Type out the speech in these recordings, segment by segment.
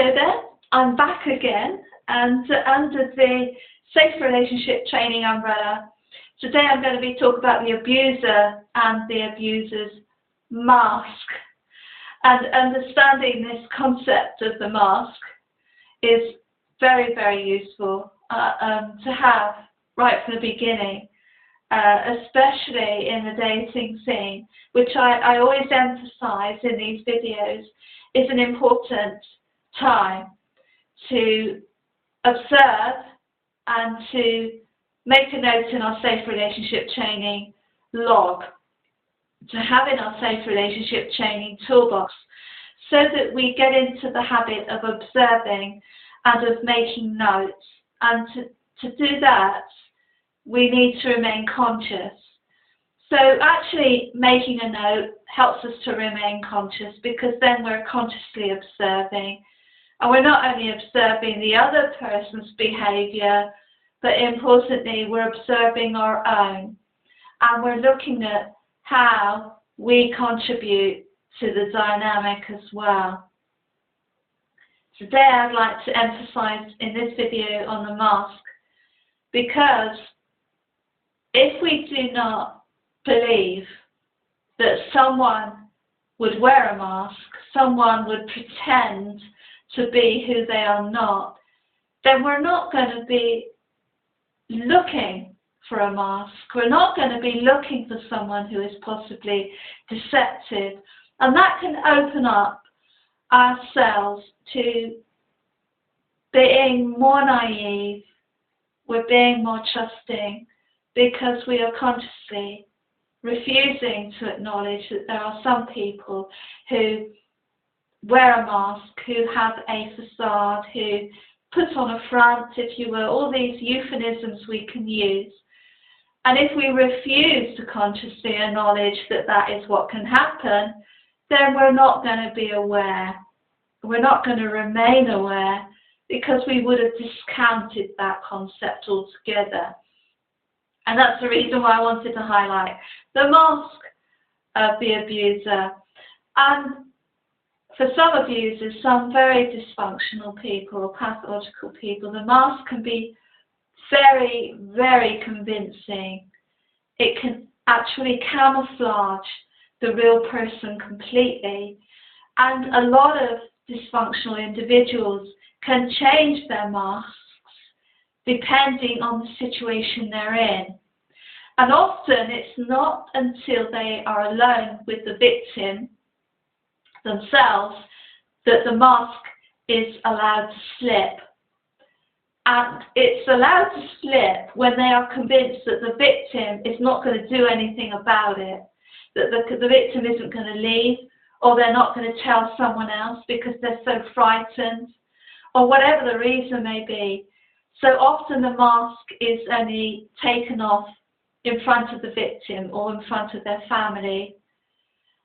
Hello there, I'm back again, and under the Safe Relationship Training umbrella. Today I'm going to be talking about the abuser and the abuser's mask. And understanding this concept of the mask is very, very useful to have right from the beginning, especially in the dating scene, which I always emphasize in these videos is an important time to observe and to make a note in our safe relationship training log, to have in our safe relationship training toolbox, so that we get into the habit of observing and of making notes. And to do that, we need to remain conscious. So actually making a note helps us to remain conscious, because then we're consciously observing. And we're not only observing the other person's behaviour, but importantly, we're observing our own. And we're looking at how we contribute to the dynamic as well. Today I'd like to emphasise in this video on the mask, because if we do not believe that someone would wear a mask, someone would pretend to be who they are not, then we're not going to be looking for a mask. We're not going to be looking for someone who is possibly deceptive. And that can open up ourselves to being more naive, we're being more trusting, because we are consciously refusing to acknowledge that there are some people who wear a mask, who have a facade, who put on a front, if you will, all these euphemisms we can use. And if we refuse to consciously acknowledge that that is what can happen, then we're not going to be aware. We're not going to remain aware, because we would have discounted that concept altogether. And that's the reason why I wanted to highlight the mask of the abuser. And for some abusers, some very dysfunctional people, pathological people, the mask can be very, very convincing. It can actually camouflage the real person completely. And a lot of dysfunctional individuals can change their masks depending on the situation they're in. And often it's not until they are alone with the victim themselves that the mask is allowed to slip. And it's allowed to slip when they are convinced that the victim is not going to do anything about it, that the victim isn't going to leave, or they're not going to tell someone else because they're so frightened, or whatever the reason may be. So often the mask is only taken off in front of the victim or in front of their family.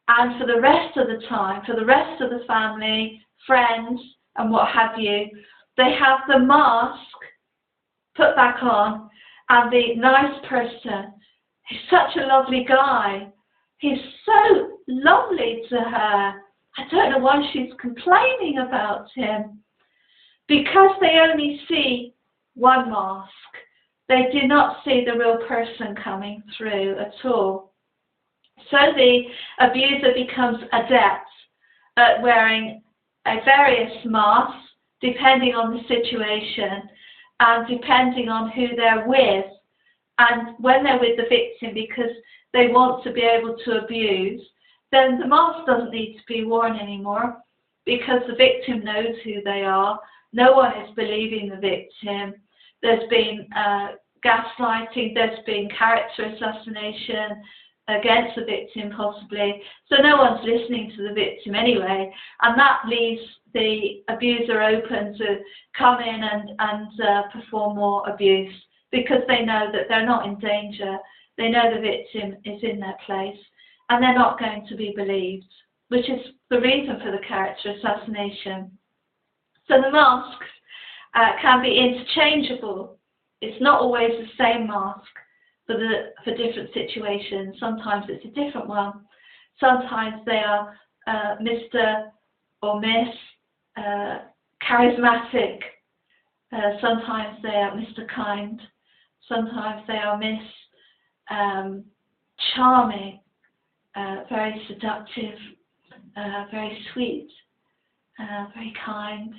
And for the rest of the time, for the rest of the family, friends, and what have you, they have the mask put back on, and the nice person, he's such a lovely guy, he's so lovely to her, I don't know why she's complaining about him. Because they only see one mask, they do not see the real person coming through at all. So the abuser becomes adept at wearing various masks depending on the situation and depending on who they're with. And when they're with the victim, because they want to be able to abuse, then the mask doesn't need to be worn anymore, because the victim knows who they are. No one is believing the victim. There's been gaslighting, there's been character assassination against the victim possibly, so no one's listening to the victim anyway, and that leaves the abuser open to come in and perform more abuse, because they know that they're not in danger, they know the victim is in their place, and they're not going to be believed, which is the reason for the character assassination. So the masks can be interchangeable. It's not always the same mask for different situations. Sometimes it's a different one. Sometimes they are Mr. or Miss charismatic. Sometimes they are Mr. Kind. Sometimes they are Miss Charming, very seductive, very sweet, very kind,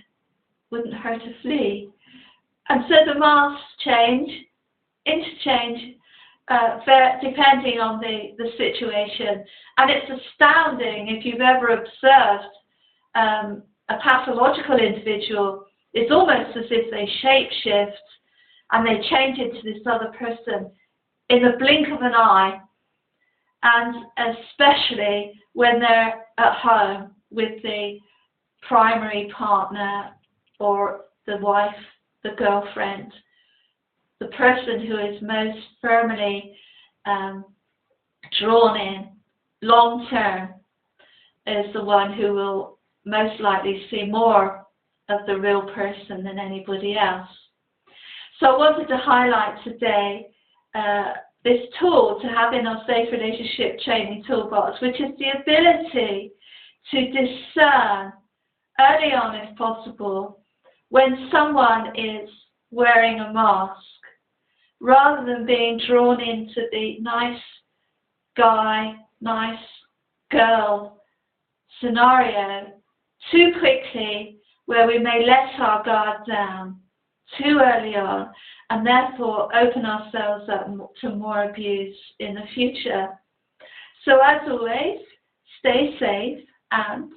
wouldn't hurt a flea. And so the masks interchange, depending on the situation. And it's astounding if you've ever observed a pathological individual. It's almost as if they shape-shift and they change into this other person in the blink of an eye, and especially when they're at home with the primary partner or the wife, the girlfriend. The person who is most firmly drawn in long-term is the one who will most likely see more of the real person than anybody else. So I wanted to highlight today this tool to have in our Safe Relationship Training Toolbox, which is the ability to discern early on, if possible, when someone is wearing a mask, rather than being drawn into the nice guy, nice girl scenario too quickly, where we may let our guard down too early on and therefore open ourselves up to more abuse in the future. So as always, stay safe and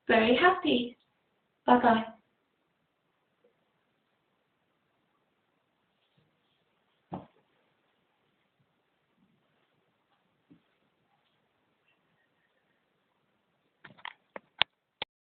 very happy. Bye-bye.